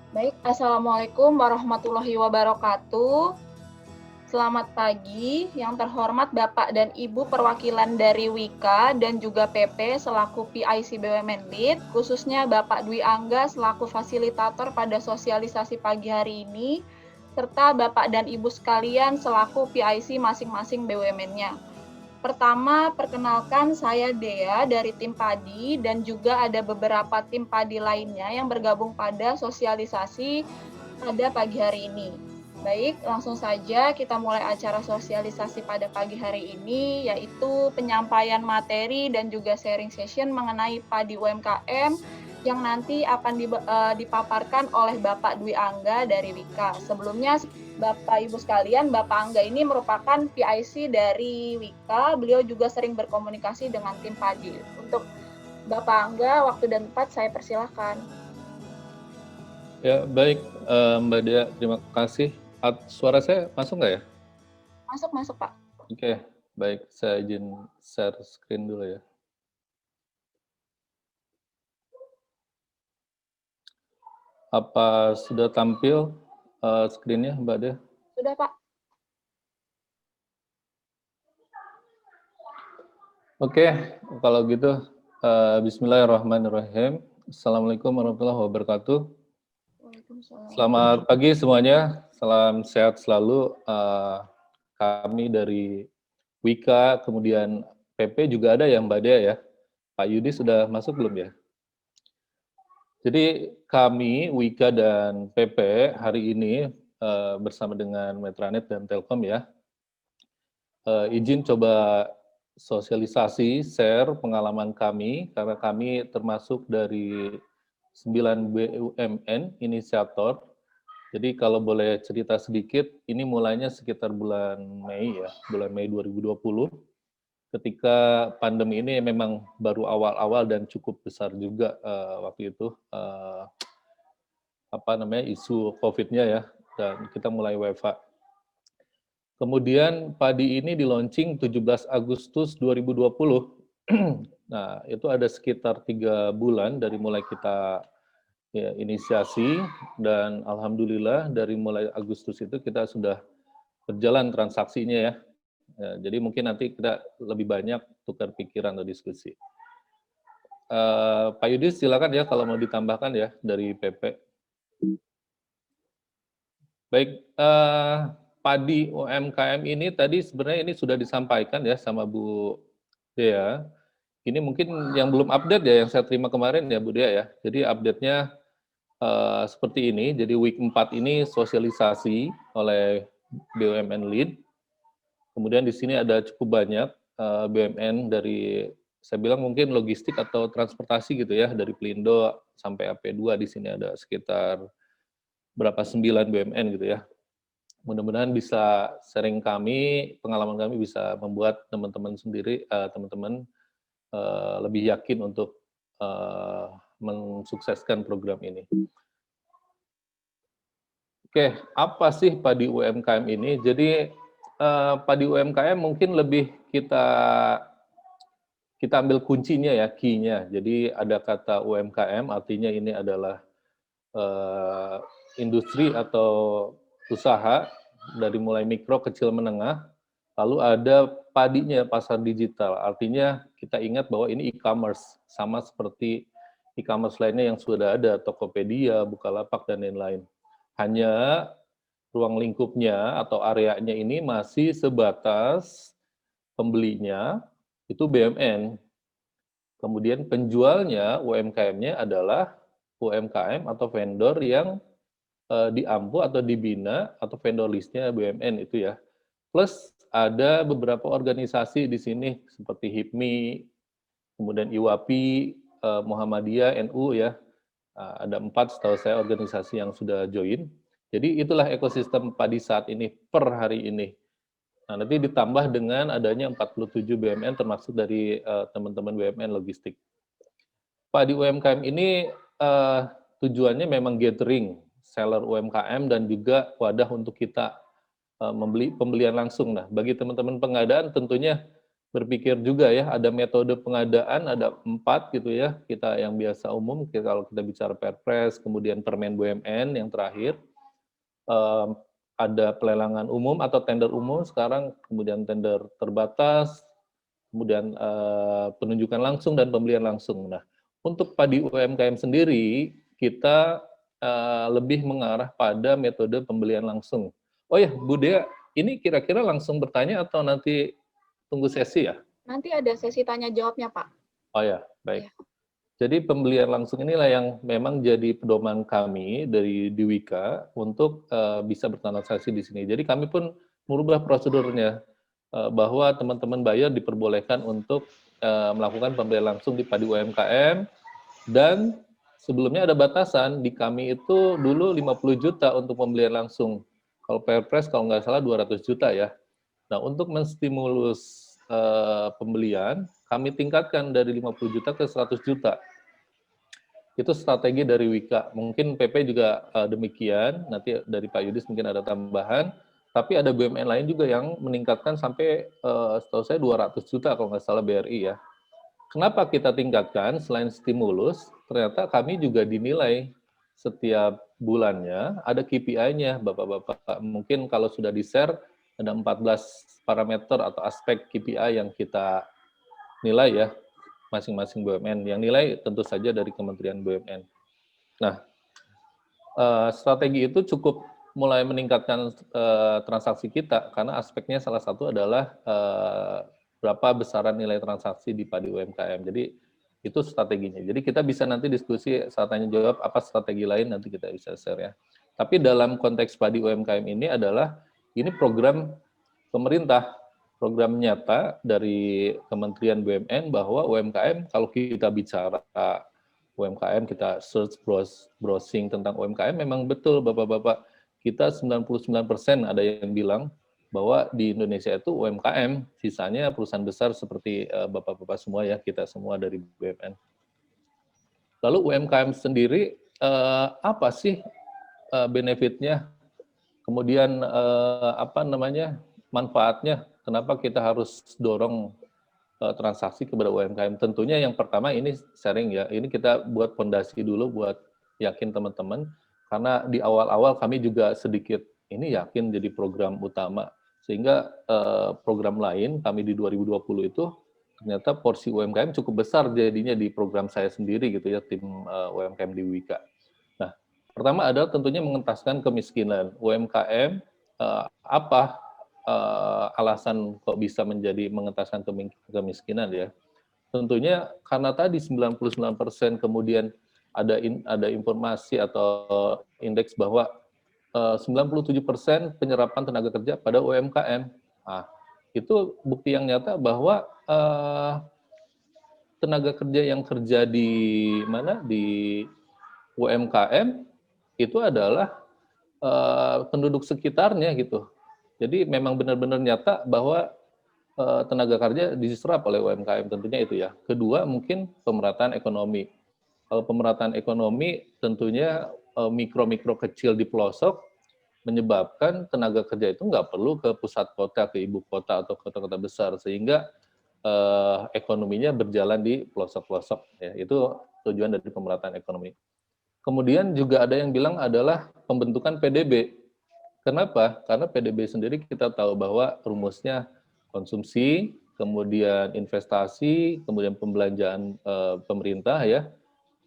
Baik, Assalamualaikum warahmatullahi wabarakatuh. Selamat pagi, yang terhormat Bapak dan Ibu perwakilan dari Wika dan juga PP selaku PIC BUMN Lead, khususnya Bapak Dwi Angga selaku fasilitator pada sosialisasi pagi hari ini, serta Bapak dan Ibu sekalian selaku PIC masing-masing BUMN-nya. Pertama, perkenalkan saya Dea dari tim Padi dan juga ada beberapa tim Padi lainnya yang bergabung pada sosialisasi pada pagi hari ini. Baik, langsung saja kita mulai acara sosialisasi pada pagi hari ini, yaitu penyampaian materi dan juga sharing session mengenai Padi UMKM yang nanti akan dipaparkan oleh Bapak Dwi Angga dari Wika. Sebelumnya, Bapak Ibu sekalian, Bapak Angga ini merupakan PIC dari Wika. Beliau juga sering berkomunikasi dengan tim Padi. Untuk Bapak Angga, waktu dan tempat saya persilahkan. Ya, baik Mbak Dea, terima kasih. Suara saya masuk nggak ya? Masuk, Pak. Oke, baik. Saya izin share screen dulu ya. Apa sudah tampil screen-nya, Mbak Dea? Sudah, Pak. Oke, kalau gitu Bismillahirrahmanirrahim. Assalamualaikum warahmatullahi wabarakatuh. Selamat pagi semuanya, salam sehat selalu. Kami dari Wika, kemudian PP juga ada ya Mbak Dea ya. Pak Yudi sudah masuk belum ya? Jadi kami, Wika dan PP hari ini bersama dengan Metranet dan Telkom ya, izin coba sosialisasi, share pengalaman kami, karena kami termasuk dari 9 BUMN inisiator. Jadi kalau boleh cerita sedikit, ini mulainya sekitar bulan Mei ya, bulan Mei 2020, ketika pandemi ini memang baru awal-awal dan cukup besar juga waktu itu isu COVID-nya ya, dan kita mulai WFH. Kemudian padi ini di-launching 17 Agustus 2020. Nah, itu ada sekitar 3 bulan dari mulai kita ya, inisiasi, dan alhamdulillah dari mulai Agustus itu kita sudah berjalan transaksinya ya. Jadi mungkin nanti kita lebih banyak tukar pikiran atau diskusi. Pak Yudi silakan ya kalau mau ditambahkan ya dari PP. Baik, padi UMKM ini tadi sebenarnya ini sudah disampaikan ya sama Bu Dea. Ini mungkin yang belum update ya, yang saya terima kemarin ya Bu Dea ya. Jadi update-nya seperti ini. Jadi week 4 ini sosialisasi oleh BUMN Lead. Kemudian di sini ada cukup banyak BUMN dari, saya bilang mungkin logistik atau transportasi gitu ya, dari Pelindo sampai AP2 di sini ada sekitar berapa 9 BUMN gitu ya. Mudah-mudahan bisa sharing kami, pengalaman kami bisa membuat teman-teman sendiri, teman-teman lebih yakin untuk mensukseskan program ini. Oke, apa sih padi UMKM ini? Jadi padi UMKM mungkin lebih kita ambil kuncinya ya, key-nya. Jadi ada kata UMKM, artinya ini adalah industri atau usaha dari mulai mikro, kecil, menengah. Lalu ada padinya, pasar digital. Artinya kita ingat bahwa ini e-commerce, sama seperti e-commerce lainnya yang sudah ada, Tokopedia, Bukalapak, dan lain-lain. Hanya ruang lingkupnya atau areanya ini masih sebatas pembelinya itu BUMN. Kemudian penjualnya, UMKM-nya adalah UMKM atau vendor yang diampu atau dibina atau vendor listnya BUMN itu ya. Plus ada beberapa organisasi di sini seperti HIPMI, kemudian IWAPI, Muhammadiyah, NU ya. Ada 4 setahu saya organisasi yang sudah join. Jadi itulah ekosistem padi saat ini per hari ini. Nah, nanti ditambah dengan adanya 47 BUMN termasuk dari teman-teman BUMN logistik. Padi UMKM ini tujuannya memang gathering seller UMKM dan juga wadah untuk kita membeli pembelian langsung. Nah, bagi teman-teman pengadaan tentunya berpikir juga ya, ada metode pengadaan, ada 4 gitu ya, kita yang biasa umum, kalau kita bicara Perpres, kemudian Permen BUMN yang terakhir, ada pelelangan umum atau tender umum sekarang, kemudian tender terbatas, kemudian penunjukan langsung dan pembelian langsung. Nah, untuk padi UMKM sendiri, kita lebih mengarah pada metode pembelian langsung. Oh ya, Bu Dea, ini kira-kira langsung bertanya atau nanti tunggu sesi ya? Nanti ada sesi tanya jawabnya, Pak. Oh ya, baik. Ya. Jadi pembelian langsung inilah yang memang jadi pedoman kami dari Diwika untuk bisa bertransaksi di sini. Jadi kami pun merubah prosedurnya bahwa teman-teman buyer diperbolehkan untuk melakukan pembelian langsung di padi UMKM, dan sebelumnya ada batasan di kami itu dulu 50 juta untuk pembelian langsung. Kalau Perpres kalau nggak salah 200 juta ya. Nah, untuk menstimulus pembelian, kami tingkatkan dari 50 juta ke 100 juta. Itu strategi dari Wika. Mungkin PP juga demikian, nanti dari Pak Yudis mungkin ada tambahan, tapi ada BUMN lain juga yang meningkatkan sampai setahu saya 200 juta kalau nggak salah BRI ya. Kenapa kita tingkatkan selain stimulus, ternyata kami juga dinilai setiap bulannya, ada KPI-nya, Bapak-Bapak. Mungkin kalau sudah di-share, ada 14 parameter atau aspek KPI yang kita nilai ya, masing-masing BUMN. Yang nilai tentu saja dari Kementerian BUMN. Nah, strategi itu cukup mulai meningkatkan transaksi kita, karena aspeknya salah satu adalah berapa besaran nilai transaksi di padi UMKM. Jadi itu strateginya. Jadi kita bisa nanti diskusi saat tanya jawab apa strategi lain, nanti kita bisa share ya. Tapi dalam konteks padi UMKM ini adalah ini program pemerintah, program nyata dari Kementerian BUMN bahwa UMKM, kalau kita bicara UMKM, kita search browsing tentang UMKM, memang betul Bapak-Bapak, kita 99% ada yang bilang bahwa di Indonesia itu UMKM, sisanya perusahaan besar seperti Bapak-Bapak semua ya, kita semua dari BUMN. Lalu UMKM sendiri apa sih benefitnya? Kemudian apa namanya manfaatnya? Kenapa kita harus dorong transaksi kepada UMKM? Tentunya yang pertama ini sharing ya. Ini kita buat fondasi dulu buat yakin teman-teman, karena di awal-awal kami juga sedikit ini yakin jadi program utama, sehingga program lain kami di 2020 itu ternyata porsi UMKM cukup besar jadinya di program saya sendiri gitu ya, tim UMKM di Wika. Nah, pertama adalah tentunya mengentaskan kemiskinan. UMKM apa alasan kok bisa menjadi mengentaskan kemiskinan ya? Tentunya karena tadi 99% kemudian ada informasi atau indeks bahwa 97% penyerapan tenaga kerja pada UMKM. Nah, itu bukti yang nyata bahwa tenaga kerja yang kerja di mana di UMKM itu adalah penduduk sekitarnya gitu. Jadi memang benar-benar nyata bahwa tenaga kerja diserap oleh UMKM, tentunya itu ya. Kedua mungkin pemerataan ekonomi. Kalau pemerataan ekonomi tentunya mikro-mikro kecil di pelosok menyebabkan tenaga kerja itu nggak perlu ke pusat kota, ke ibu kota atau kota-kota besar, sehingga ekonominya berjalan di pelosok-pelosok. Ya, itu tujuan dari pemerataan ekonomi. Kemudian juga ada yang bilang adalah pembentukan PDB. Kenapa? Karena PDB sendiri kita tahu bahwa rumusnya konsumsi, kemudian investasi, kemudian pembelanjaan pemerintah ya,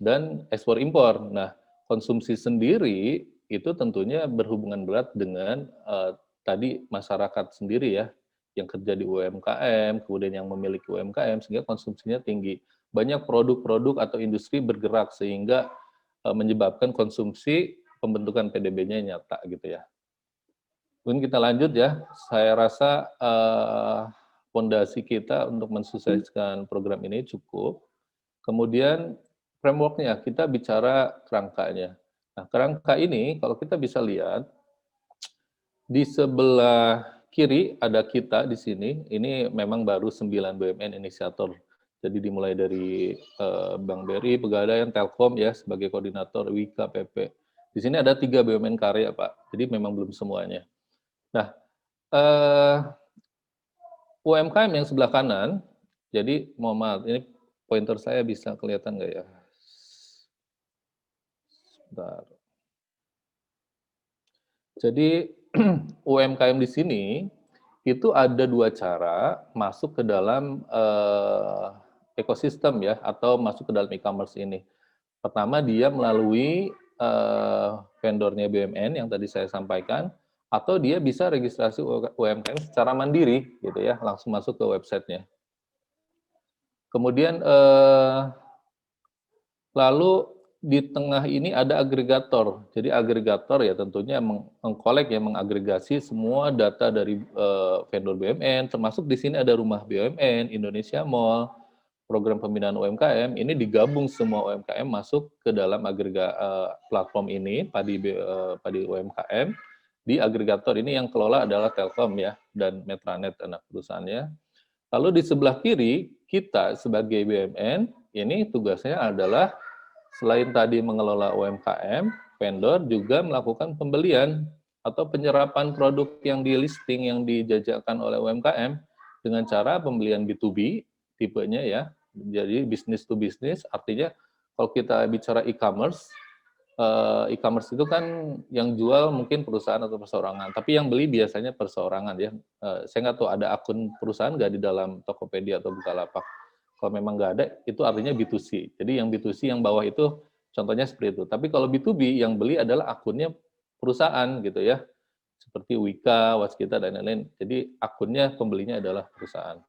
dan ekspor impor. Nah, konsumsi sendiri itu tentunya berhubungan berat dengan tadi masyarakat sendiri ya, yang kerja di UMKM, kemudian yang memiliki UMKM, sehingga konsumsinya tinggi. Banyak produk-produk atau industri bergerak sehingga menyebabkan konsumsi pembentukan PDB-nya nyata gitu ya. Mungkin kita lanjut ya. Saya rasa fondasi kita untuk mensukseskan program ini cukup. Kemudian framework-nya, kita bicara kerangkanya. Nah, kerangka ini kalau kita bisa lihat, di sebelah kiri ada kita di sini, ini memang baru 9 BUMN inisiator. Jadi dimulai dari Bank BRI, Pegadaian, Telkom ya sebagai koordinator, Wika, PP. Di sini ada 3 BUMN karya Pak, jadi memang belum semuanya. Nah, UMKM yang sebelah kanan, jadi mohon maaf, ini pointer saya bisa kelihatan nggak ya? Sebentar. Jadi UMKM di sini itu ada dua cara masuk ke dalam ekosistem ya, atau masuk ke dalam e-commerce ini. Pertama dia melalui vendornya BUMN yang tadi saya sampaikan, atau dia bisa registrasi UMKM secara mandiri gitu ya, langsung masuk ke websitenya. Kemudian lalu di tengah ini ada agregator. Jadi agregator ya tentunya mengkolek ya, mengagregasi semua data dari vendor BUMN, termasuk di sini ada Rumah BUMN, Indonesia Mall, program pembinaan UMKM, ini digabung semua UMKM masuk ke dalam platform ini, Padi UMKM, di agregator ini yang kelola adalah Telkom ya, dan Metranet anak perusahaannya. Lalu di sebelah kiri, kita sebagai BUMN, ini tugasnya adalah selain tadi mengelola UMKM, vendor juga melakukan pembelian atau penyerapan produk yang di listing, yang dijajakan oleh UMKM dengan cara pembelian B2B, tipenya ya. Jadi business to business, artinya kalau kita bicara e-commerce, e-commerce itu kan yang jual mungkin perusahaan atau perseorangan, tapi yang beli biasanya perseorangan ya. Saya nggak tahu ada akun perusahaan nggak di dalam Tokopedia atau Bukalapak. Kalau memang nggak ada, itu artinya B2C. Jadi yang B2C yang bawah itu contohnya seperti itu. Tapi kalau B2B yang beli adalah akunnya perusahaan gitu ya, seperti Wika, Waskita dan lain-lain. Jadi akunnya pembelinya adalah perusahaan.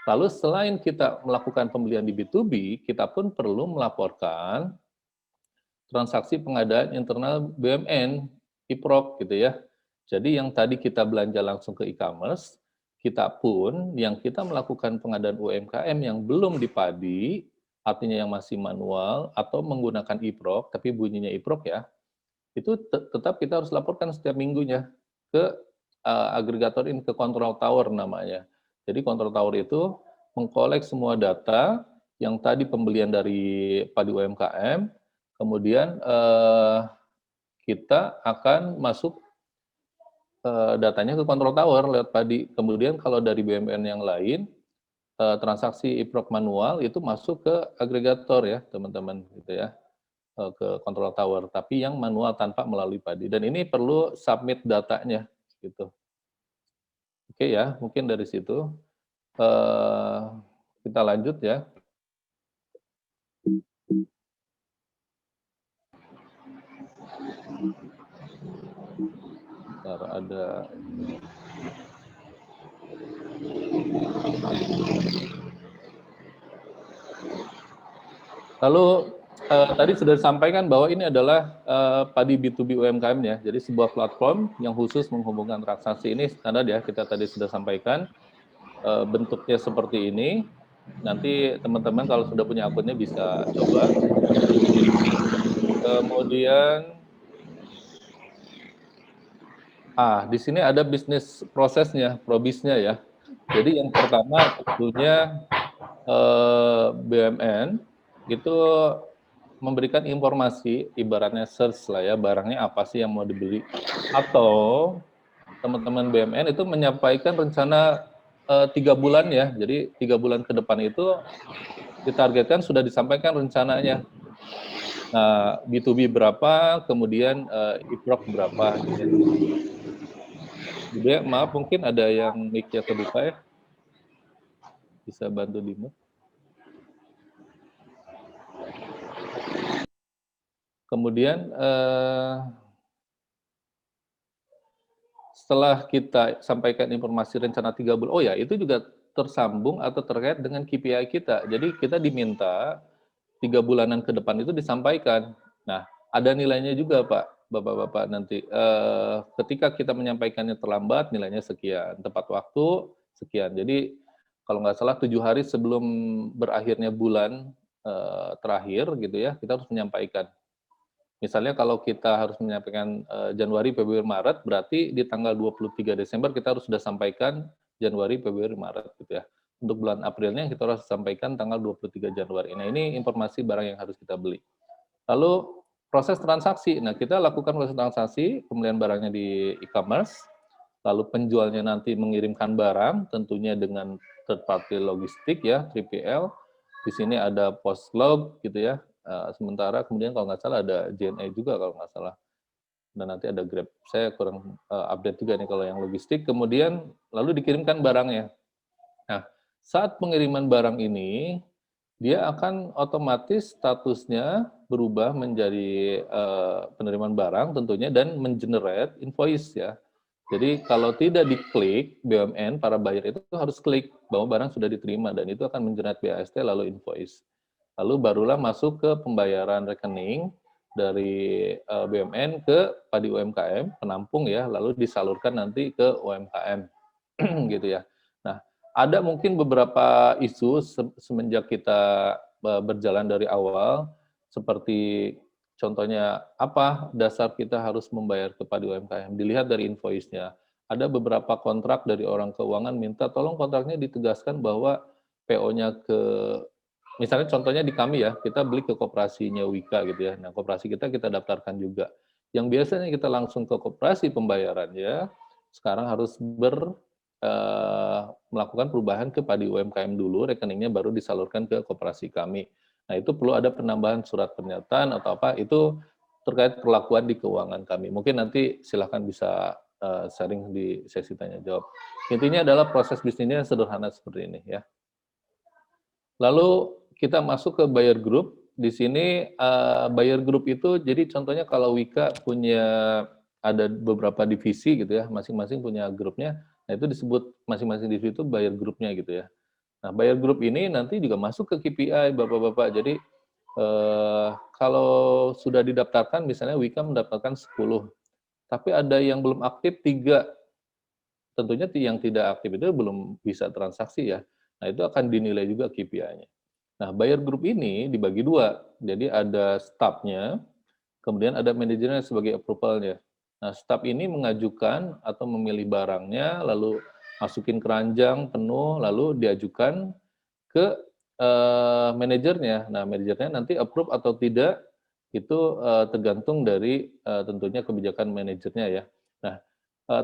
Lalu selain kita melakukan pembelian di B2B, kita pun perlu melaporkan transaksi pengadaan internal BUMN, IPROK gitu ya. Jadi yang tadi kita belanja langsung ke e-commerce, kita pun yang kita melakukan pengadaan UMKM yang belum dipadi, artinya yang masih manual atau menggunakan IPROK, tapi bunyinya IPROK ya, itu tetap kita harus laporkan setiap minggunya ke agregator ini, ke control tower namanya. Jadi control tower itu mengkolek semua data yang tadi pembelian dari Padi UMKM, kemudian kita akan masuk datanya ke control tower lewat Padi. Kemudian kalau dari BUMN yang lain, transaksi IPROK manual itu masuk ke agregator ya teman-teman gitu ya, ke control tower, tapi yang manual tanpa melalui Padi. Dan ini perlu submit datanya gitu. Oke ya, mungkin dari situ kita lanjut ya. Bentar, ada lalu tadi sudah disampaikan bahwa ini adalah Padi B2B UMKM ya. Jadi sebuah platform yang khusus menghubungkan transaksi ini standar ya, kita tadi sudah sampaikan. Bentuknya seperti ini. Nanti teman-teman kalau sudah punya akunnya bisa coba. Kemudian di sini ada bisnis prosesnya, probisnya ya. Jadi yang pertama tentunya BUMN itu memberikan informasi, ibaratnya search lah ya, barangnya apa sih yang mau dibeli. Atau teman-teman BUMN itu menyampaikan rencana 3 bulan ya, jadi 3 bulan ke depan itu ditargetkan sudah disampaikan rencananya. Nah, B2B berapa, kemudian IPROK berapa. Gitu. Jadi maaf mungkin ada yang mic-nya kebuka ya, bisa bantu di mute. Kemudian setelah kita sampaikan informasi rencana 3 bulan, oh ya itu juga tersambung atau terkait dengan KPI kita. Jadi kita diminta 3 bulanan ke depan itu disampaikan. Nah, ada nilainya juga Pak, Bapak-Bapak nanti. Ketika kita menyampaikannya terlambat, nilainya sekian. Tepat waktu, sekian. Jadi kalau nggak salah 7 hari sebelum berakhirnya bulan terakhir gitu ya, kita harus menyampaikan. Misalnya kalau kita harus menyampaikan Januari, Februari, Maret, berarti di tanggal 23 Desember kita harus sudah sampaikan Januari, Februari, Maret gitu ya. Untuk bulan Aprilnya kita harus sampaikan tanggal 23 Januari. Nah, ini informasi barang yang harus kita beli. Lalu proses transaksi. Nah, kita lakukan proses transaksi pembelian barangnya di e-commerce. lalu penjualnya nanti mengirimkan barang, tentunya dengan third party logistik ya, 3PL. Di sini ada post log gitu ya. Sementara kemudian kalau nggak salah ada JNE juga kalau nggak salah. Dan nanti ada Grab. Saya kurang update juga nih kalau yang logistik. Kemudian lalu dikirimkan barangnya. Nah, saat pengiriman barang ini, dia akan otomatis statusnya berubah menjadi penerimaan barang tentunya dan mengenerate invoice ya. Jadi kalau tidak diklik BUMN, para buyer itu harus klik bahwa barang sudah diterima dan itu akan mengenerate BAST lalu invoice. Lalu barulah masuk ke pembayaran rekening dari BUMN ke padi UMKM, penampung ya, lalu disalurkan nanti ke UMKM gitu ya. Nah, ada mungkin beberapa isu semenjak kita berjalan dari awal, seperti contohnya apa dasar kita harus membayar kepada UMKM. Dilihat dari invoice-nya. Ada beberapa kontrak dari orang keuangan minta tolong kontraknya ditegaskan bahwa PO-nya ke, misalnya contohnya di kami ya, kita beli ke koperasinya Wika gitu ya. Nah, koperasi kita daftarkan juga. Yang biasanya kita langsung ke koperasi pembayarannya, sekarang harus melakukan perubahan ke padi UMKM dulu, rekeningnya baru disalurkan ke koperasi kami. Nah, itu perlu ada penambahan surat pernyataan atau apa, itu terkait perlakuan di keuangan kami. Mungkin nanti silahkan bisa sharing di sesi tanya jawab. Intinya adalah proses bisnisnya sederhana seperti ini ya. Lalu kita masuk ke buyer group. Di sini buyer group itu, jadi contohnya kalau Wika punya ada beberapa divisi gitu ya, masing-masing punya grupnya. Nah itu disebut masing-masing divisi itu buyer groupnya gitu ya. Nah buyer group ini nanti juga masuk ke KPI Bapak-Bapak. Jadi kalau sudah didaftarkan, misalnya Wika mendapatkan 10, tapi ada yang belum aktif 3, tentunya yang tidak aktif itu belum bisa transaksi ya. Nah itu akan dinilai juga KPI-nya. Nah, buyer group ini dibagi 2. Jadi ada staff-nya, kemudian ada manajernya sebagai approval-nya. Nah, staff ini mengajukan atau memilih barangnya, lalu masukin keranjang penuh, lalu diajukan ke manajernya. Nah, manajernya nanti approve atau tidak, itu tergantung dari tentunya kebijakan manajernya ya. Nah,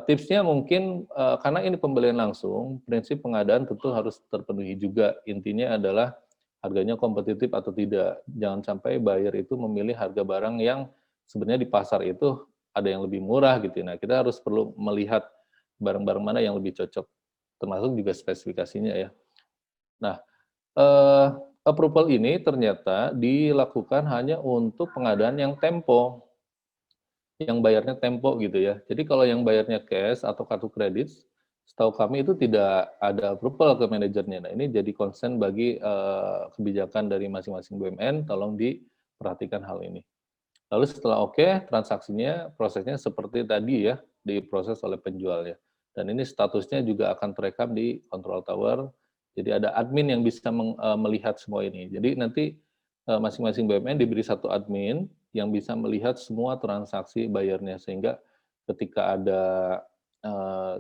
tipsnya mungkin karena ini pembelian langsung, prinsip pengadaan tentu harus terpenuhi juga. Intinya adalah harganya kompetitif atau tidak. Jangan sampai buyer itu memilih harga barang yang sebenarnya di pasar itu ada yang lebih murah gitu. Nah, kita harus perlu melihat barang-barang mana yang lebih cocok, termasuk juga spesifikasinya ya. Nah, approval ini ternyata dilakukan hanya untuk pengadaan yang tempo, yang bayarnya tempo gitu ya. Jadi kalau yang bayarnya cash atau kartu kredit, setahu kami itu tidak ada approval ke manajernya. Nah ini jadi concern bagi kebijakan dari masing-masing BUMN, tolong diperhatikan hal ini. Lalu setelah oke, transaksinya, prosesnya seperti tadi ya, diproses oleh penjualnya. Dan ini statusnya juga akan terekam di control tower, jadi ada admin yang bisa melihat semua ini. Jadi nanti masing-masing BUMN diberi satu admin yang bisa melihat semua transaksi bayarnya, sehingga ketika ada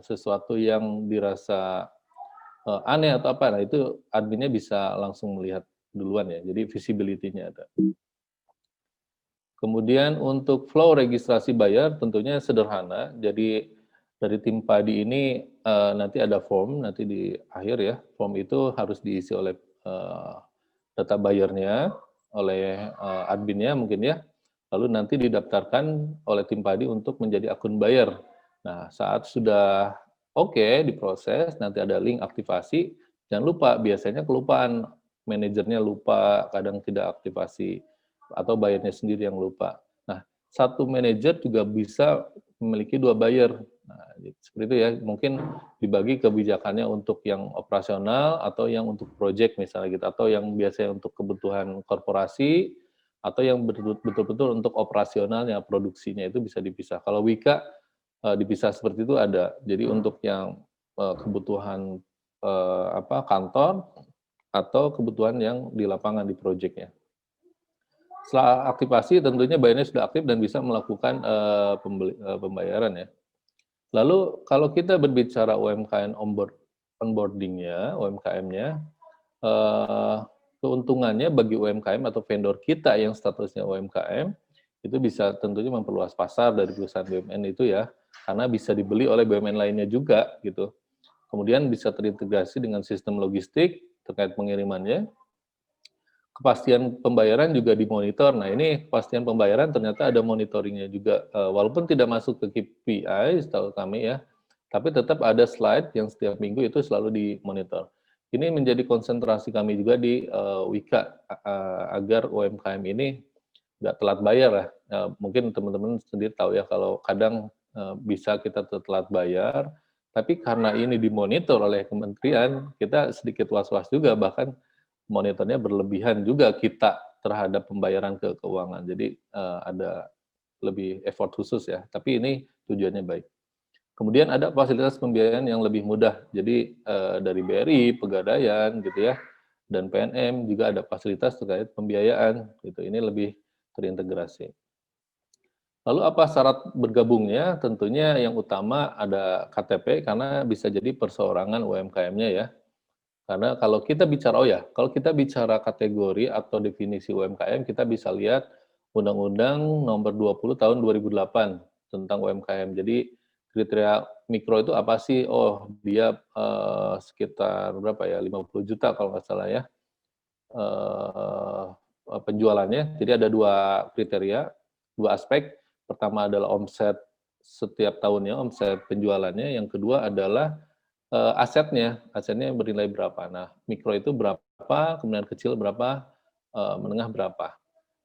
sesuatu yang dirasa aneh atau apa, nah itu adminnya bisa langsung melihat duluan ya, jadi visibility-nya ada. Kemudian untuk flow registrasi bayar tentunya sederhana, jadi dari tim padi ini nanti ada form, nanti di akhir ya, form itu harus diisi oleh data bayarnya, oleh adminnya mungkin ya, lalu nanti didaftarkan oleh tim padi untuk menjadi akun buyer. Nah saat sudah oke diproses, nanti ada link aktivasi, jangan lupa biasanya kelupaan, manajernya lupa, kadang tidak aktivasi, atau bayarnya sendiri yang lupa. Nah, satu manajer juga bisa memiliki 2 buyer. Nah, seperti itu ya, mungkin dibagi kebijakannya untuk yang operasional atau yang untuk project misalnya gitu, atau yang biasanya untuk kebutuhan korporasi, atau yang betul-betul untuk operasionalnya, produksinya itu bisa dipisah. Kalau Wika dipisah seperti itu ada. Jadi untuk yang kebutuhan kantor atau kebutuhan yang di lapangan di project-nya. Setelah aktivasi tentunya bayarnya sudah aktif dan bisa melakukan pembayaran ya. Lalu kalau kita berbicara UMKM onboarding-nya, UMKM-nya, keuntungannya bagi UMKM atau vendor kita yang statusnya UMKM, itu bisa tentunya memperluas pasar dari perusahaan BUMN itu ya. karena bisa dibeli oleh BUMN lainnya juga gitu. Kemudian bisa terintegrasi dengan sistem logistik terkait pengirimannya. Kepastian pembayaran juga dimonitor. Nah, ini kepastian pembayaran ternyata ada monitoringnya juga. Walaupun tidak masuk ke KPI, setahu kami ya, tapi tetap ada slide yang setiap minggu itu selalu dimonitor. Ini menjadi konsentrasi kami juga di Wika, agar UMKM ini nggak telat bayar lah. Mungkin teman-teman sendiri tahu ya, kalau kadang bisa kita telat bayar, tapi karena ini dimonitor oleh kementerian, kita sedikit was-was juga, bahkan monitornya berlebihan juga kita terhadap pembayaran ke keuangan. Jadi ada lebih effort khusus ya, tapi ini tujuannya baik. Kemudian ada fasilitas pembiayaan yang lebih mudah. Jadi dari BRI, Pegadaian gitu ya, dan PNM juga ada fasilitas terkait pembiayaan gitu. Ini lebih terintegrasi. Lalu apa syarat bergabungnya? Tentunya yang utama ada KTP karena bisa jadi perseorangan UMKM-nya ya. Karena kalau kita bicara, kalau kita bicara kategori atau definisi UMKM, kita bisa lihat Undang-Undang Nomor 20 Tahun 2008 tentang UMKM. Jadi kriteria mikro itu apa sih? Oh, dia sekitar berapa ya? 50 juta kalau nggak salah ya. Penjualannya. Jadi ada dua kriteria, dua aspek. Pertama adalah omset setiap tahunnya, omset penjualannya. Yang kedua adalah asetnya yang bernilai berapa. Nah, mikro itu berapa, kemudian kecil berapa, menengah berapa.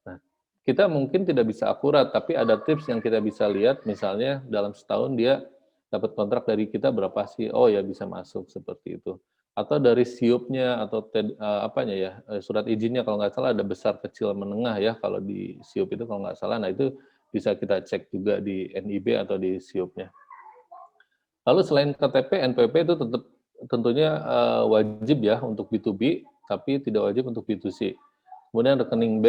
Nah, kita mungkin tidak bisa akurat, tapi ada tips yang kita bisa lihat, misalnya dalam setahun dia dapat kontrak dari kita berapa sih, oh ya bisa masuk seperti itu. Atau dari siupnya atau apanya ya, surat izinnya kalau nggak salah ada besar, kecil, menengah ya, kalau di siup itu kalau nggak salah, nah itu bisa kita cek juga di NIB atau di siupnya. Lalu selain KTP, NPWP itu tetap tentunya wajib ya untuk B2B, tapi tidak wajib untuk B2C. Kemudian rekening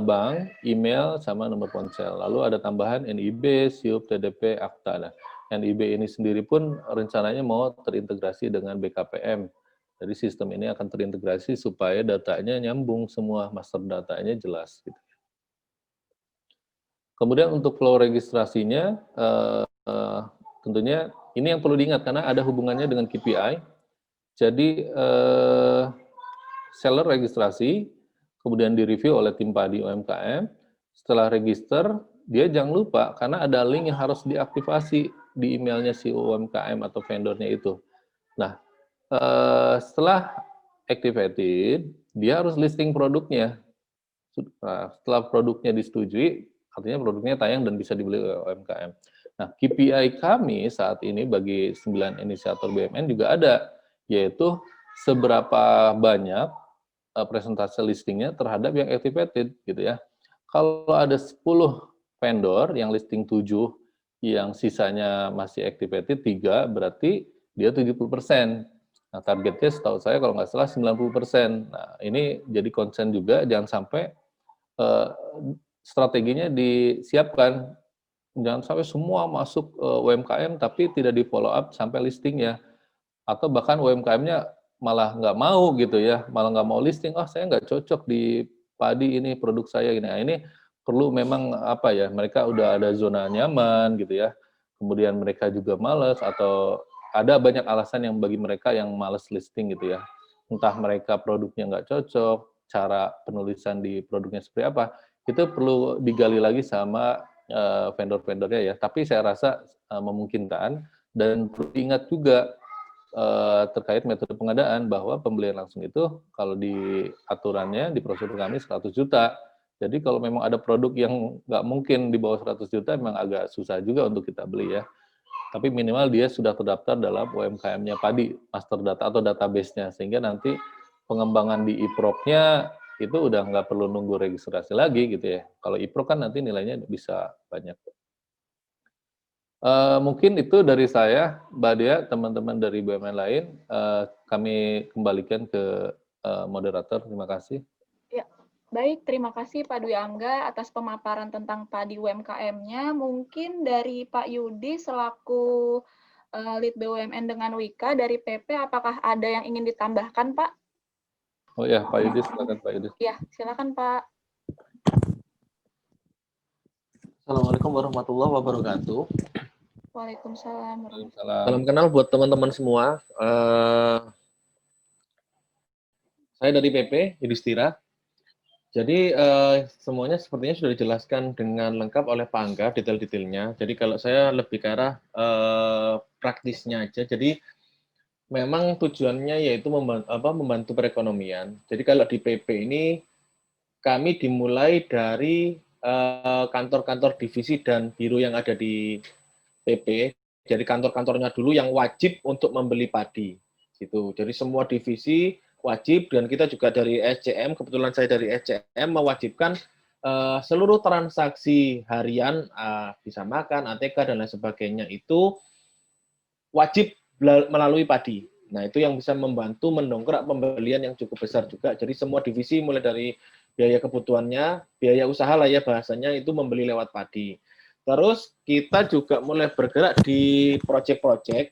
bank, email, sama nomor ponsel. Lalu ada tambahan NIB, SIUP, TDP, Akta. Nah, NIB ini sendiri pun rencananya mau terintegrasi dengan BKPM. Jadi sistem ini akan terintegrasi supaya datanya nyambung semua, master datanya jelas. Gitu. Kemudian untuk flow registrasinya, tentunya ini yang perlu diingat karena ada hubungannya dengan KPI. Jadi seller registrasi, kemudian direview oleh tim padi UMKM. Setelah register, dia jangan lupa karena ada link yang harus diaktifasi di emailnya si UMKM atau vendornya itu. Nah, setelah activated, dia harus listing produknya. Nah, setelah produknya disetujui, artinya produknya tayang dan bisa dibeli oleh UMKM. Nah, KPI kami saat ini bagi 9 inisiator BUMN juga ada, yaitu seberapa banyak presentase listingnya terhadap yang activated gitu ya. Kalau ada 10 vendor yang listing 7, yang sisanya masih activated 3, berarti dia 70%. Nah, targetnya setahu saya kalau nggak salah 90%. Nah, ini jadi concern juga, jangan sampai strateginya disiapkan. Jangan sampai semua masuk UMKM tapi tidak di follow up sampai listing ya. Atau bahkan UMKM-nya malah nggak mau gitu ya, malah nggak mau listing, saya nggak cocok di padi ini produk saya ini. Nah, ini perlu memang apa ya, mereka udah ada zona nyaman gitu ya. Kemudian mereka juga malas atau ada banyak alasan yang bagi mereka yang malas listing gitu ya. Entah mereka produknya nggak cocok, cara penulisan di produknya seperti apa, itu perlu digali lagi sama vendor-vendornya ya. Tapi saya rasa memungkinkan, dan perlu diingat juga terkait metode pengadaan bahwa pembelian langsung itu kalau di aturannya di prosedur kami 100 juta. Jadi kalau memang ada produk yang nggak mungkin di bawah 100 juta memang agak susah juga untuk kita beli ya. Tapi minimal dia sudah terdaftar dalam UMKM-nya padi, master data atau database-nya, sehingga nanti pengembangan di e-prok-nya itu udah nggak perlu nunggu registrasi lagi gitu ya. Kalau e-prok kan nanti nilainya bisa banyak. Mungkin itu dari saya, Mbak Dea, teman-teman dari BUMN lain, kami kembalikan ke moderator. Terima kasih. Ya, baik. Terima kasih Pak Dwi Angga atas pemaparan tentang padi UMKM-nya. Mungkin dari Pak Yudi selaku Lead BUMN dengan Wika dari PP, apakah ada yang ingin ditambahkan, Pak? Oh ya, Pak Yudi, silakan Pak Yudi. Ya, silakan Pak. Assalamualaikum warahmatullahi wabarakatuh. Waalaikumsalam. Salam. Kenal buat teman-teman semua. Saya dari PP, Yudhistira. Jadi semuanya sepertinya sudah dijelaskan dengan lengkap oleh Pak Angga, detail-detailnya. Jadi kalau saya lebih ke arah praktisnya aja. Jadi memang tujuannya yaitu membantu perekonomian. Jadi kalau di PP ini kami dimulai dari kantor-kantor divisi dan biro yang ada di PP. Jadi kantor-kantornya dulu yang wajib untuk membeli padi. Gitu. Jadi semua divisi wajib, dan kita juga dari SCM, kebetulan saya dari SCM, mewajibkan seluruh transaksi harian, bisa makan, ATK, dan lain sebagainya, itu wajib melalui padi. Nah, itu yang bisa membantu mendongkrak pembelian yang cukup besar juga. Jadi semua divisi mulai dari biaya kebutuhannya, biaya usaha lah ya bahasanya, itu membeli lewat padi. Terus kita juga mulai bergerak di project-project.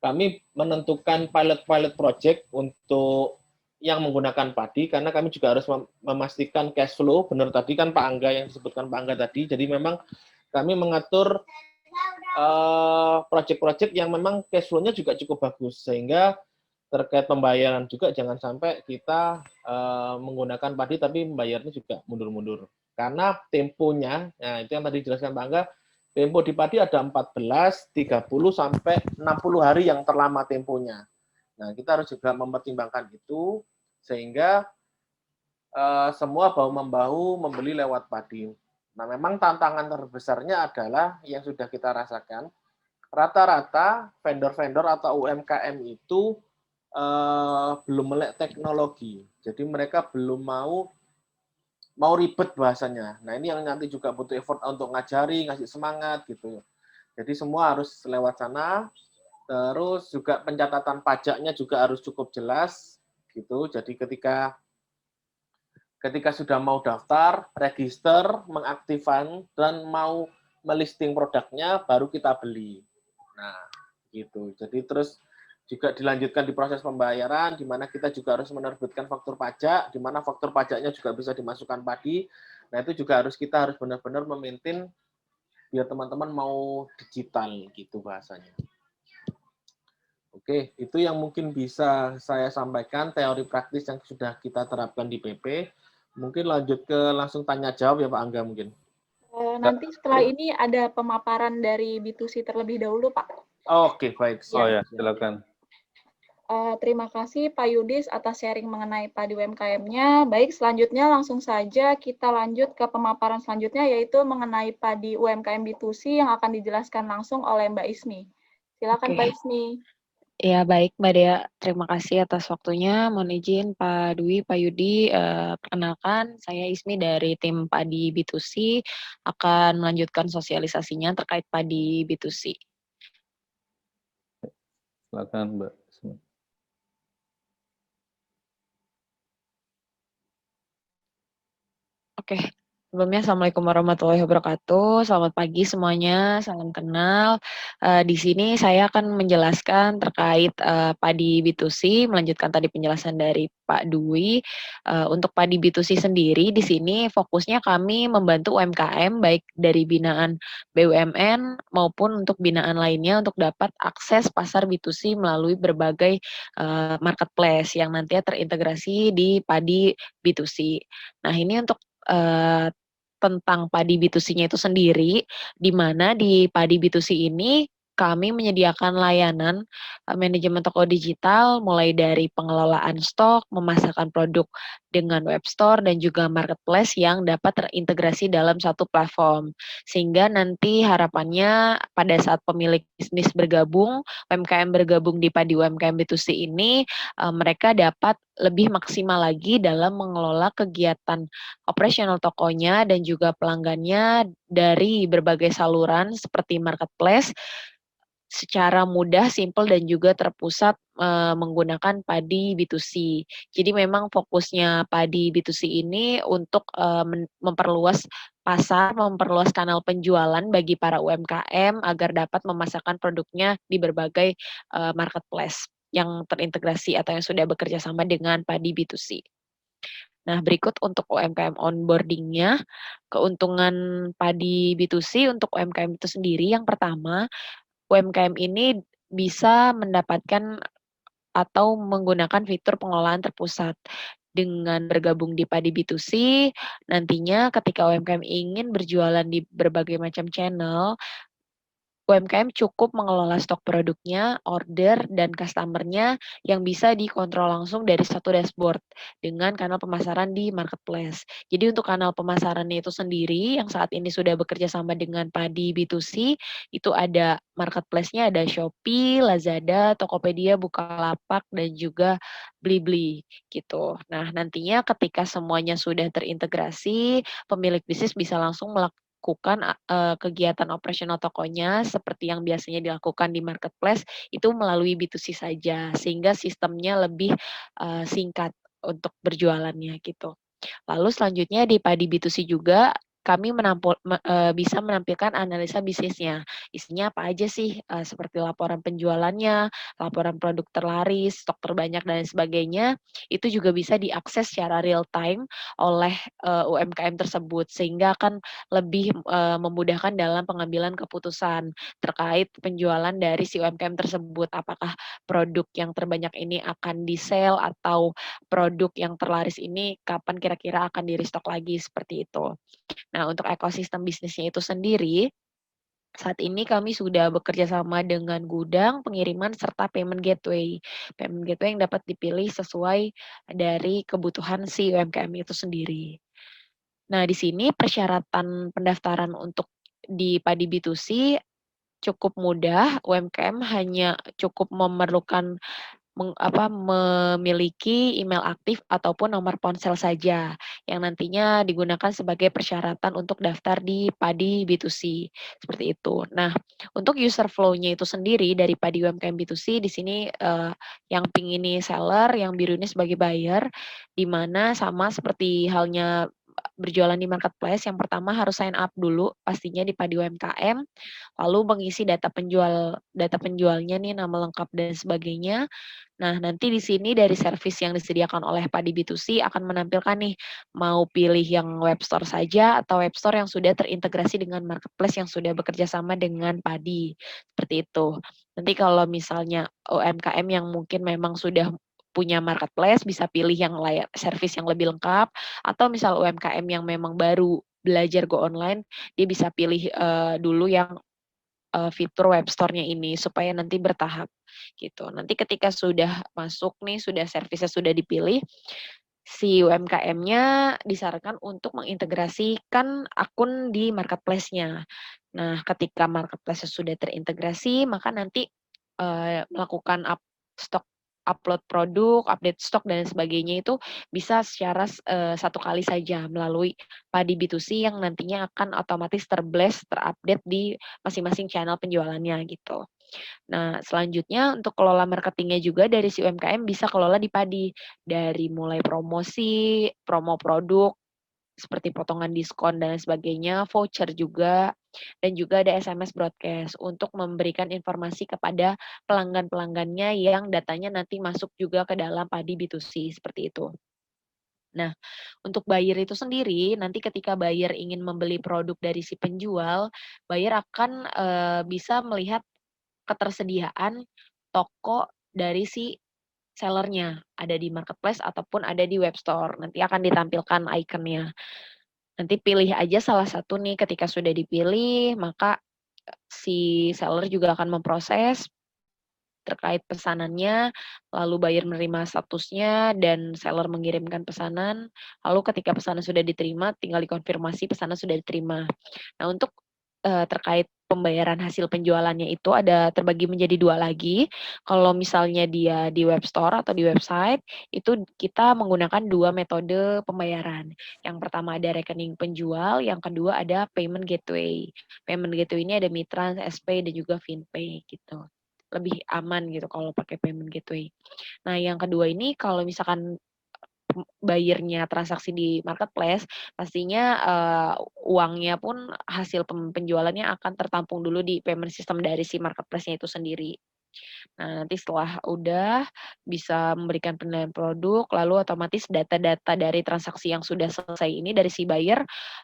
Kami menentukan pilot project untuk yang menggunakan padi, karena kami juga harus memastikan cash flow. Benar tadi kan Pak Angga yang disebutkan Pak Angga tadi. Jadi memang kami mengatur project-project yang memang cash flow-nya juga cukup bagus, sehingga terkait pembayaran juga jangan sampai kita menggunakan padi tapi membayarnya juga mundur-mundur. Karena temponya, nah itu yang tadi dijelaskan Pak Angga, tempo di padi ada 14, 30, sampai 60 hari yang terlama temponya. Nah, kita harus juga mempertimbangkan itu, sehingga semua bahu-membahu membeli lewat padi. Nah, memang tantangan terbesarnya adalah yang sudah kita rasakan, rata-rata vendor-vendor atau UMKM itu belum melek teknologi. Jadi mereka belum mau ribet bahasanya. Nah, ini yang nanti juga butuh effort untuk ngajari, ngasih semangat gitu. Jadi semua harus lewat sana. Terus juga pencatatan pajaknya juga harus cukup jelas gitu. Jadi ketika sudah mau daftar, register, mengaktifkan, dan mau melisting produknya, baru kita beli. Nah, gitu. Jadi terus juga dilanjutkan di proses pembayaran, di mana kita juga harus menerbitkan faktur pajak, di mana faktur pajaknya juga bisa dimasukkan padi. Nah, itu juga kita harus benar-benar memaintain biar teman-teman mau digital gitu bahasanya. Oke, itu yang mungkin bisa saya sampaikan, teori praktis yang sudah kita terapkan di PP. Mungkin lanjut ke langsung tanya jawab ya Pak Angga mungkin. Nanti setelah ini ada pemaparan dari B2C terlebih dahulu, Pak. Oke, baik. Oh ya, silakan. Terima kasih Pak Yudis atas sharing mengenai padi UMKM-nya. Baik, selanjutnya langsung saja kita lanjut ke pemaparan selanjutnya, yaitu mengenai padi UMKM B2C yang akan dijelaskan langsung oleh Mbak Ismi. Silakan Pak Ismi. Ya, baik Mbak Dea. Terima kasih atas waktunya. Mohon izin Pak Dwi, Pak Yudi. Perkenalkan, saya Ismi dari tim Padi B2C akan melanjutkan sosialisasinya terkait Padi B2C. Silakan Mbak. Oke, sebelumnya Assalamualaikum warahmatullahi wabarakatuh. Selamat pagi semuanya, salam kenal. Di sini saya akan menjelaskan terkait padi B2C, melanjutkan tadi penjelasan dari Pak Dwi. Untuk padi B2C sendiri, di sini fokusnya kami membantu UMKM, baik dari binaan BUMN maupun untuk binaan lainnya untuk dapat akses pasar B2C melalui berbagai marketplace yang nantinya terintegrasi di padi B2C. Nah, ini untuk tentang padi B2C-nya itu sendiri, di mana di padi B2C ini kami menyediakan layanan manajemen toko digital mulai dari pengelolaan stok, memasarkan produk dengan web store dan juga marketplace yang dapat terintegrasi dalam satu platform. Sehingga nanti harapannya pada saat pemilik bisnis bergabung, UMKM bergabung di padi UMKM B2C ini, mereka dapat lebih maksimal lagi dalam mengelola kegiatan operasional tokonya dan juga pelanggannya dari berbagai saluran seperti marketplace secara mudah, simpel, dan juga terpusat menggunakan padi B2C. Jadi memang fokusnya padi B2C ini untuk memperluas pasar, memperluas kanal penjualan bagi para UMKM agar dapat memasarkan produknya di berbagai marketplace yang terintegrasi atau yang sudah bekerja sama dengan padi B2C. Nah, berikut untuk UMKM onboarding-nya, keuntungan padi B2C untuk UMKM itu sendiri, yang pertama, UMKM ini bisa mendapatkan atau menggunakan fitur pengelolaan terpusat. Dengan bergabung di Padi B2C, nantinya ketika UMKM ingin berjualan di berbagai macam channel, UMKM cukup mengelola stok produknya, order, dan customer-nya yang bisa dikontrol langsung dari satu dashboard dengan kanal pemasaran di marketplace. Jadi untuk kanal pemasarannya itu sendiri yang saat ini sudah bekerja sama dengan Padi B2C, itu ada marketplace-nya, ada Shopee, Lazada, Tokopedia, Bukalapak, dan juga Blibli gitu. Nah, nantinya ketika semuanya sudah terintegrasi, pemilik bisnis bisa langsung melakukan kegiatan operasional tokonya seperti yang biasanya dilakukan di marketplace itu melalui B2C saja, sehingga sistemnya lebih, singkat untuk berjualannya gitu. Lalu selanjutnya di Padi B2C juga kami bisa menampilkan analisa bisnisnya. Isinya apa aja sih, seperti laporan penjualannya, laporan produk terlaris, stok terbanyak, dan sebagainya, itu juga bisa diakses secara real time oleh, UMKM tersebut, sehingga akan lebih, memudahkan dalam pengambilan keputusan terkait penjualan dari si UMKM tersebut. Apakah produk yang terbanyak ini akan di-sell atau produk yang terlaris ini kapan kira-kira akan di-restock lagi, seperti itu. Nah, untuk ekosistem bisnisnya itu sendiri, saat ini kami sudah bekerja sama dengan gudang, pengiriman, serta payment gateway. Payment gateway yang dapat dipilih sesuai dari kebutuhan si UMKM itu sendiri. Nah, di sini persyaratan pendaftaran untuk di Padi B2C cukup mudah, UMKM hanya cukup memerlukan memiliki email aktif ataupun nomor ponsel saja, yang nantinya digunakan sebagai persyaratan untuk daftar di Padi B2C, seperti itu. Nah, untuk user flow-nya itu sendiri dari Padi UMKM B2C di sini, yang pink ini seller, yang biru ini sebagai buyer, di mana sama seperti halnya berjualan di marketplace, yang pertama harus sign up dulu pastinya di Padi UMKM, lalu mengisi data penjualnya nih, nama lengkap dan sebagainya. Nah, nanti di sini dari servis yang disediakan oleh Padi B2C akan menampilkan nih, mau pilih yang web store saja atau web store yang sudah terintegrasi dengan marketplace yang sudah bekerja sama dengan Padi, seperti itu. Nanti kalau misalnya UMKM yang mungkin memang sudah punya marketplace, bisa pilih yang servis yang lebih lengkap, atau misal UMKM yang memang baru belajar go online, dia bisa pilih, dulu yang fitur web store-nya ini supaya nanti bertahap gitu. Nanti ketika sudah masuk nih, sudah servisnya sudah dipilih, si UMKM-nya disarankan untuk mengintegrasikan akun di marketplace-nya. Nah, ketika marketplace-nya sudah terintegrasi, maka nanti, melakukan upload produk, update stok dan sebagainya itu bisa secara, satu kali saja melalui Padi B2C yang nantinya akan otomatis terblast, terupdate di masing-masing channel penjualannya gitu. Nah, selanjutnya untuk kelola marketingnya juga dari si UMKM bisa kelola di Padi, dari mulai promosi, promo produk, seperti potongan diskon dan sebagainya, voucher juga, dan juga ada SMS broadcast untuk memberikan informasi kepada pelanggan-pelanggannya yang datanya nanti masuk juga ke dalam Padi B2C, seperti itu. Nah, untuk buyer itu sendiri, nanti ketika buyer ingin membeli produk dari si penjual, buyer akan, bisa melihat ketersediaan toko dari si sellernya, ada di marketplace ataupun ada di web store, nanti akan ditampilkan ikonnya. Nanti pilih aja salah satu nih, ketika sudah dipilih, maka, si seller juga akan memproses terkait pesanannya, lalu buyer menerima statusnya dan seller mengirimkan pesanan, lalu ketika pesanan sudah diterima, tinggal dikonfirmasi pesanan sudah diterima. Nah, untuk, terkait pembayaran hasil penjualannya itu ada terbagi menjadi 2 lagi. Kalau misalnya dia di web store atau di website, itu kita menggunakan 2 metode pembayaran. Yang pertama ada rekening penjual, yang kedua ada payment gateway. Payment gateway ini ada Mitrans, SPay, dan juga FinPay gitu. Lebih aman gitu kalau pakai payment gateway. Nah, yang kedua ini kalau misalkan buyer-nya transaksi di marketplace, pastinya, uangnya pun hasil penjualannya akan tertampung dulu di payment system dari si marketplace-nya itu sendiri. Nah, nanti setelah udah bisa memberikan penilaian produk, lalu otomatis data-data dari transaksi yang sudah selesai ini dari si buyer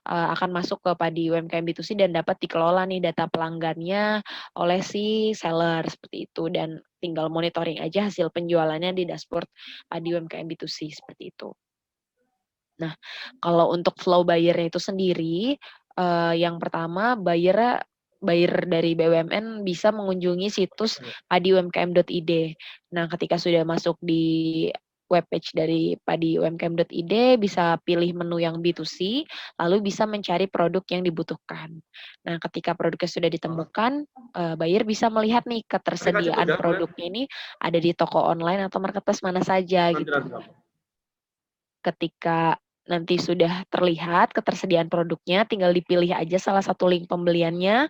akan masuk ke Padi UMKM B2C dan dapat dikelola nih data pelanggannya oleh si seller seperti itu dan tinggal monitoring aja hasil penjualannya di dashboard Padi UMKM B2C seperti itu. Nah, kalau untuk flow buyer-nya itu sendiri, yang pertama buyer dari BUMN bisa mengunjungi situs padiumkm.id. Nah, ketika sudah masuk di webpage dari padiumkm.id, bisa pilih menu yang B2C, lalu bisa mencari produk yang dibutuhkan. Nah, ketika produknya sudah ditemukan, buyer bisa melihat nih ketersediaan produknya ini ada di toko online atau marketplace mana saja gitu. Ketika nanti sudah terlihat ketersediaan produknya, tinggal dipilih aja salah satu link pembeliannya,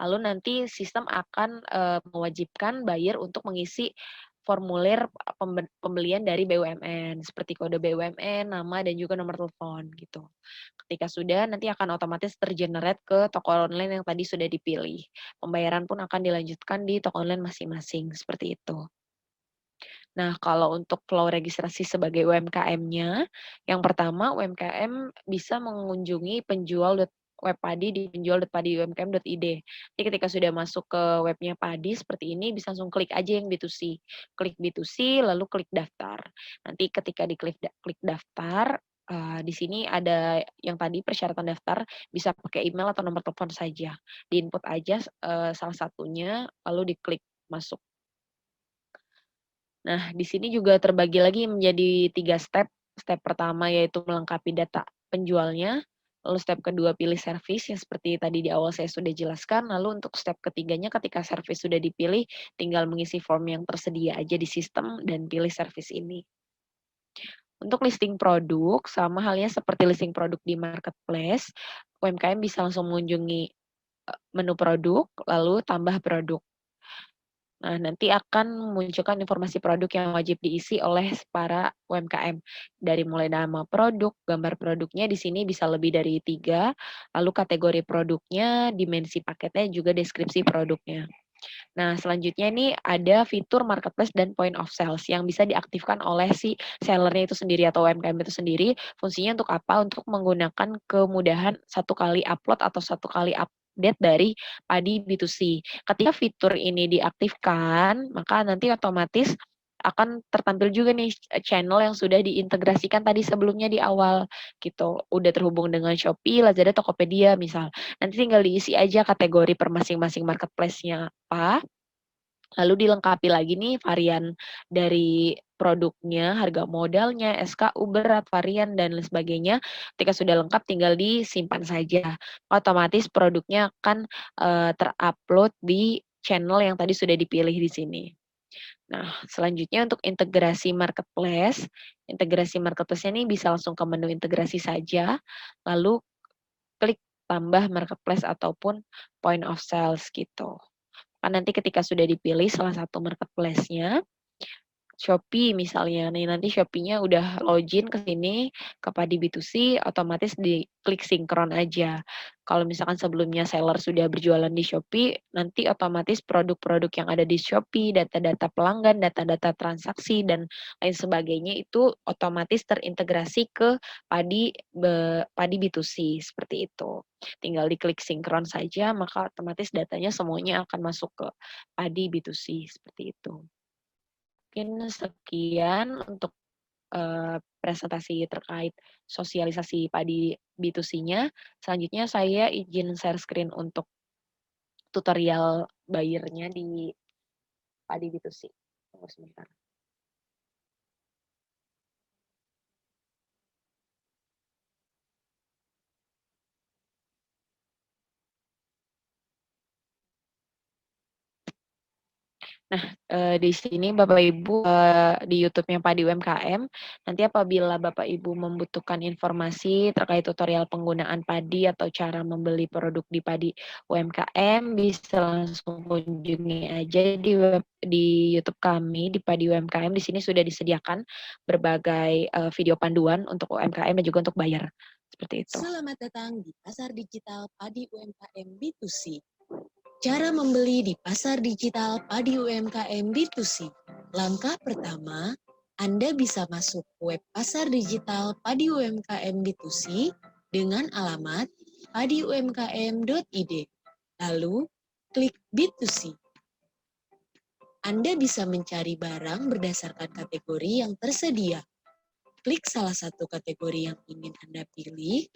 lalu nanti sistem akan mewajibkan buyer untuk mengisi formulir pembelian dari BUMN, seperti kode BUMN, nama, dan juga nomor telepon gitu. Ketika sudah, nanti akan otomatis tergenerate ke toko online yang tadi sudah dipilih. Pembayaran pun akan dilanjutkan di toko online masing-masing, seperti itu. Nah, kalau untuk flow registrasi sebagai UMKM-nya, yang pertama UMKM bisa mengunjungi web Padi di penjual.padiumkm.id. Jadi ketika sudah masuk ke webnya Padi seperti ini, bisa langsung klik aja yang B2C. Klik B2C, lalu klik daftar. Nanti ketika klik daftar, di sini ada yang tadi persyaratan daftar, bisa pakai email atau nomor telepon saja. Di-input aja salah satunya, lalu diklik masuk. Nah, di sini juga terbagi lagi menjadi 3 step. Step pertama yaitu melengkapi data penjualnya, lalu step kedua pilih servis yang seperti tadi di awal saya sudah jelaskan, lalu untuk step ketiganya ketika servis sudah dipilih, tinggal mengisi form yang tersedia aja di sistem dan pilih servis ini. Untuk listing produk, sama halnya seperti listing produk di marketplace, UMKM bisa langsung mengunjungi menu produk, lalu tambah produk. Nah, nanti akan memunculkan informasi produk yang wajib diisi oleh para UMKM. Dari mulai nama produk, gambar produknya di sini bisa lebih dari 3, lalu kategori produknya, dimensi paketnya, juga deskripsi produknya. Nah, selanjutnya ini ada fitur marketplace dan point of sales yang bisa diaktifkan oleh si sellernya itu sendiri atau UMKM itu sendiri. Fungsinya untuk apa? Untuk menggunakan kemudahan satu kali upload atau satu kali update dari Padi B2C. Ketika fitur ini diaktifkan, maka nanti otomatis akan tertampil juga nih channel yang sudah diintegrasikan tadi sebelumnya di awal gitu. Udah terhubung dengan Shopee, Lazada, Tokopedia misal. Nanti tinggal diisi aja kategori per masing-masing marketplace-nya apa, lalu dilengkapi lagi nih varian dari produknya, harga modalnya, SKU, berat, varian, dan lain sebagainya. Ketika sudah lengkap tinggal disimpan saja. Otomatis produknya akan terupload di channel yang tadi sudah dipilih di sini. Nah, selanjutnya untuk integrasi marketplace-nya ini bisa langsung ke menu integrasi saja, lalu klik tambah marketplace ataupun point of sales gitu. Kan nanti ketika sudah dipilih salah satu marketplace-nya, Shopee misalnya, nih nanti Shopee-nya udah login ke sini, ke Padi B2C, otomatis diklik sinkron aja. Kalau misalkan sebelumnya seller sudah berjualan di Shopee, nanti otomatis produk-produk yang ada di Shopee, data-data pelanggan, data-data transaksi, dan lain sebagainya itu otomatis terintegrasi ke Padi B2C, seperti itu. Tinggal diklik sinkron saja, maka otomatis datanya semuanya akan masuk ke Padi B2C, seperti itu. Mungkin sekian untuk presentasi terkait sosialisasi Padi B2C-nya. Selanjutnya saya izin share screen untuk tutorial buyer-nya di Padi B2C. Tunggu sebentar. Nah, di sini Bapak Ibu di YouTube-nya Padi UMKM, nanti apabila Bapak Ibu membutuhkan informasi terkait tutorial penggunaan padi atau cara membeli produk di Padi UMKM, bisa langsung kunjungi aja di YouTube kami di Padi UMKM. Di sini sudah disediakan berbagai video panduan untuk UMKM dan juga untuk buyer. Seperti itu. Selamat datang di Pasar Digital Padi UMKM B2C. Cara membeli di pasar digital padi UMKM B2C. Langkah pertama, Anda bisa masuk web pasar digital padi UMKM B2C dengan alamat padiumkm.id. Lalu, klik B2C. Anda bisa mencari barang berdasarkan kategori yang tersedia. Klik salah satu kategori yang ingin Anda pilih.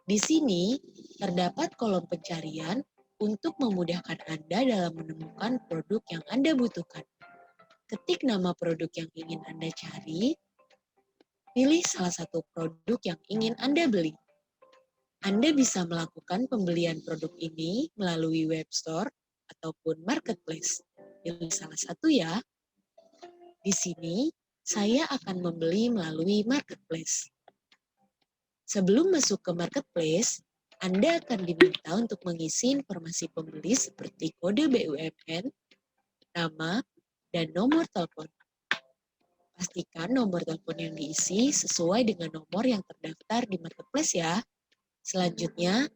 Di sini, terdapat kolom pencarian untuk memudahkan Anda dalam menemukan produk yang Anda butuhkan. Ketik nama produk yang ingin Anda cari, pilih salah satu produk yang ingin Anda beli. Anda bisa melakukan pembelian produk ini melalui web store ataupun marketplace. Pilih salah satu ya. Di sini, saya akan membeli melalui marketplace. Sebelum masuk ke marketplace, Anda akan diminta untuk mengisi informasi pembeli seperti kode BUMN, nama, dan nomor telepon. Pastikan nomor telepon yang diisi sesuai dengan nomor yang terdaftar di marketplace ya. Selanjutnya,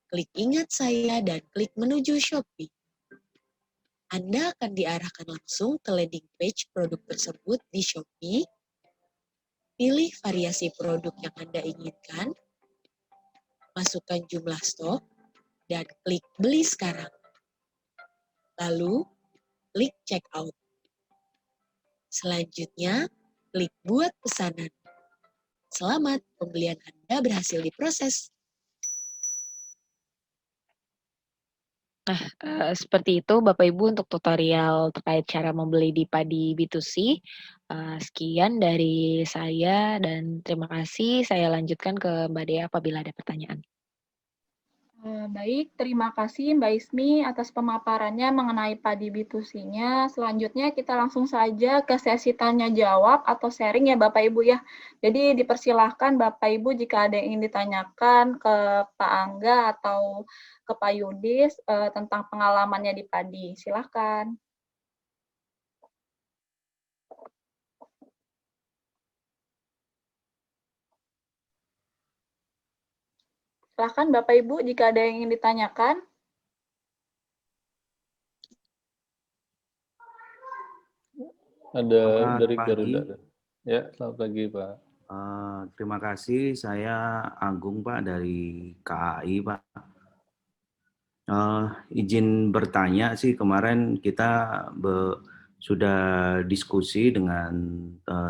klik ingat saya dan klik menuju Shopee. Anda akan diarahkan langsung ke landing page produk tersebut di Shopee. Pilih variasi produk yang Anda inginkan, masukkan jumlah stok, dan klik beli sekarang. Lalu, klik check out. Selanjutnya, klik buat pesanan. Selamat, pembelian Anda berhasil diproses. Seperti itu Bapak Ibu untuk tutorial terkait cara membeli di Padi B2C. Sekian dari saya dan terima kasih. Saya lanjutkan ke Mbak Dea apabila ada pertanyaan. Baik, terima kasih Mbak Ismi atas pemaparannya mengenai padi B2C-nya. Selanjutnya kita langsung saja ke sesi tanya jawab atau sharing ya Bapak Ibu ya. Jadi dipersilahkan Bapak Ibu jika ada yang ingin ditanyakan ke Pak Angga atau ke Pak Yudis tentang pengalamannya di padi. Silahkan. Silahkan Bapak Ibu jika ada yang ingin ditanyakan. Ada Selamat dari pagi. Garuda. Ya, selamat pagi Pak. Terima kasih, saya Agung Pak dari KAI Pak. Izin bertanya sih, kemarin kita sudah diskusi dengan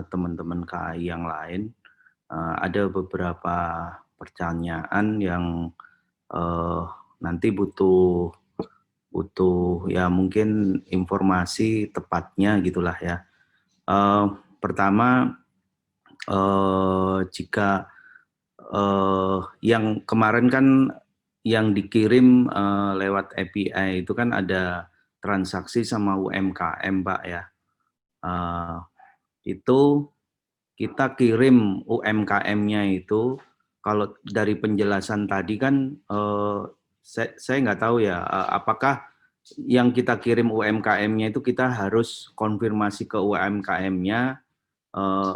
teman-teman KAI yang lain. Ada beberapa pertanyaan yang nanti butuh ya mungkin informasi tepatnya gitulah ya. Pertama, jika yang kemarin kan yang dikirim lewat API itu kan ada transaksi sama UMKM Pak ya. Itu kita kirim UMKM-nya itu, kalau dari penjelasan tadi kan saya nggak tahu ya, apakah yang kita kirim UMKM-nya itu kita harus konfirmasi ke UMKM-nya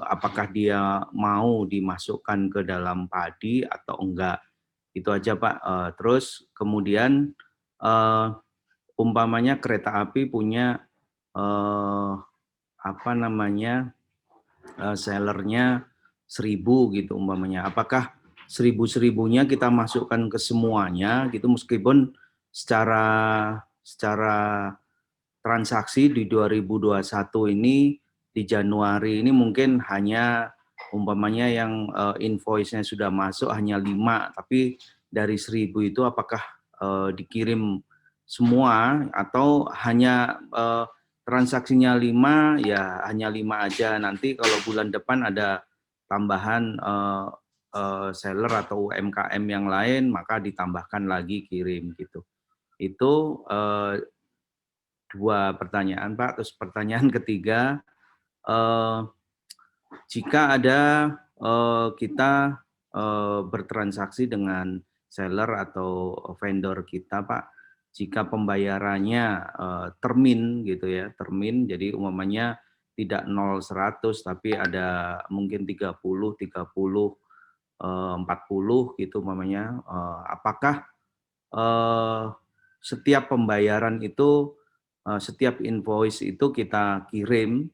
apakah dia mau dimasukkan ke dalam padi atau enggak. Itu aja Pak. Terus kemudian umpamanya kereta api punya sellernya 1000 gitu umpamanya. Apakah 1000-1000-nya kita masukkan ke semuanya gitu, meskipun secara transaksi di 2021 ini di Januari ini mungkin hanya umpamanya yang invoice-nya sudah masuk hanya 5, tapi dari 1000 itu apakah dikirim semua atau hanya transaksinya 5 ya hanya 5 aja, nanti kalau bulan depan ada tambahan seller atau UMKM yang lain maka ditambahkan lagi kirim gitu. Itu 2 pertanyaan Pak. Terus pertanyaan ketiga, jika ada kita bertransaksi dengan seller atau vendor kita Pak, jika pembayarannya termin gitu ya, termin, jadi umpamanya tidak 0-100 tapi ada mungkin 30, 40 gitu umpamanya, apakah setiap pembayaran itu, setiap invoice itu kita kirim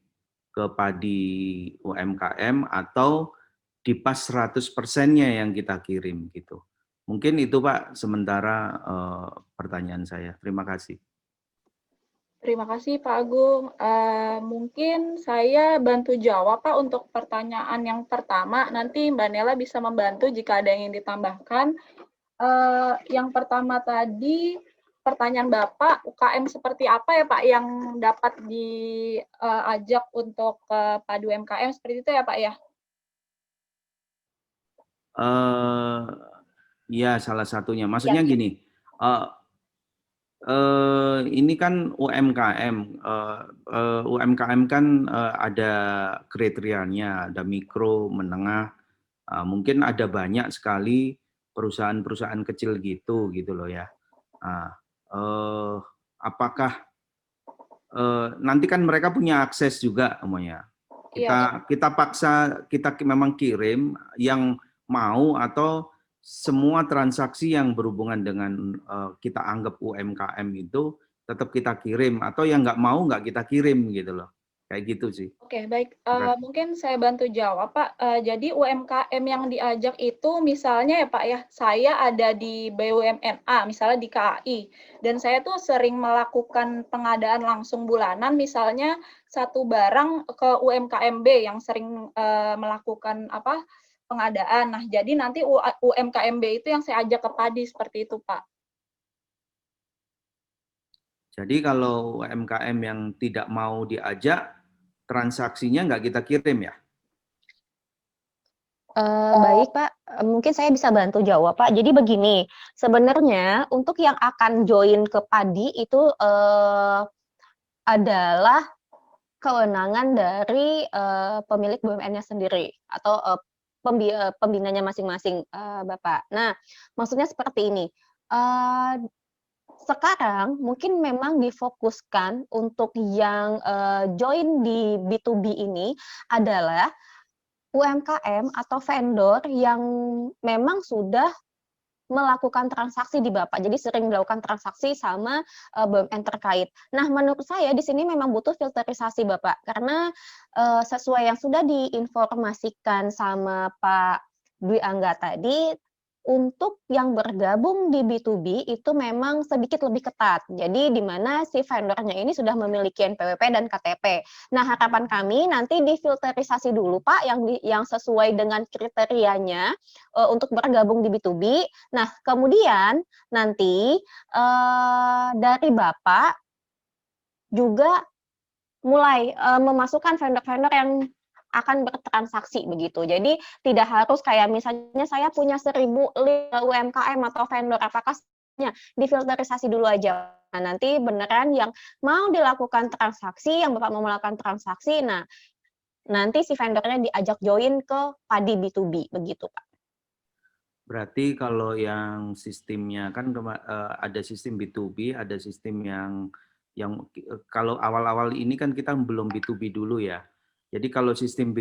ke padi UMKM atau di pas 100%-nya yang kita kirim gitu. Mungkin itu Pak sementara pertanyaan saya. Terima kasih. Terima kasih Pak Agung. Mungkin saya bantu jawab Pak untuk pertanyaan yang pertama. Nanti Mbak Nela bisa membantu jika ada yang ingin ditambahkan. Yang pertama tadi, pertanyaan Bapak, UKM seperti apa ya Pak yang dapat diajak untuk Padi UMKM seperti itu ya Pak ya? Ya salah satunya. Maksudnya gini, ini kan UMKM, UMKM kan ada kriterianya, ada mikro, menengah, mungkin ada banyak sekali perusahaan-perusahaan kecil gitu loh ya. Nah, apakah nanti kan mereka punya akses juga semuanya. Kita paksa, kita memang kirim yang mau atau semua transaksi yang berhubungan dengan kita anggap UMKM itu tetap kita kirim, atau yang nggak mau nggak kita kirim gitu loh. Kayak gitu sih. Oke, baik. Mungkin saya bantu jawab, Pak. Jadi UMKM yang diajak itu misalnya ya Pak ya, saya ada di BUMNA, misalnya di KAI, dan saya tuh sering melakukan pengadaan langsung bulanan, misalnya satu barang ke UMKM B yang sering melakukan pengadaan. Nah, jadi nanti UMKM B itu yang saya ajak ke Padi, seperti itu, Pak. Jadi kalau UMKM yang tidak mau diajak, transaksinya nggak kita kirim ya? Baik Pak, mungkin saya bisa bantu jawab Pak. Jadi begini, sebenarnya untuk yang akan join ke Padi itu adalah kewenangan dari pemilik BUMN-nya sendiri atau pembinanya masing-masing, Bapak. Nah, maksudnya seperti ini. Sekarang mungkin memang difokuskan untuk yang join di B2B ini adalah UMKM atau vendor yang memang sudah melakukan transaksi di Bapak, jadi sering melakukan transaksi sama BUMN terkait. Nah, menurut saya di sini memang butuh filterisasi Bapak, karena sesuai yang sudah diinformasikan sama Pak Dwi Angga tadi, untuk yang bergabung di B2B itu memang sedikit lebih ketat. Jadi di mana si vendornya ini sudah memiliki NPWP dan KTP. Nah, harapan kami nanti difilterisasi dulu Pak yang sesuai dengan kriterianya untuk bergabung di B2B. Nah, kemudian nanti dari Bapak juga mulai memasukkan vendor-vendor yang akan bertransaksi begitu. Jadi tidak harus kayak misalnya saya punya 1.000 UMKM atau vendor, apakah difilterisasi dulu aja. Nah, nanti beneran yang mau dilakukan transaksi, yang Bapak mau melakukan transaksi, nah nanti si vendornya diajak join ke Padi B2B begitu, Pak. Berarti kalau yang sistemnya kan ada sistem B2B, ada sistem yang kalau awal-awal ini kan kita belum B2B dulu ya. Jadi kalau sistem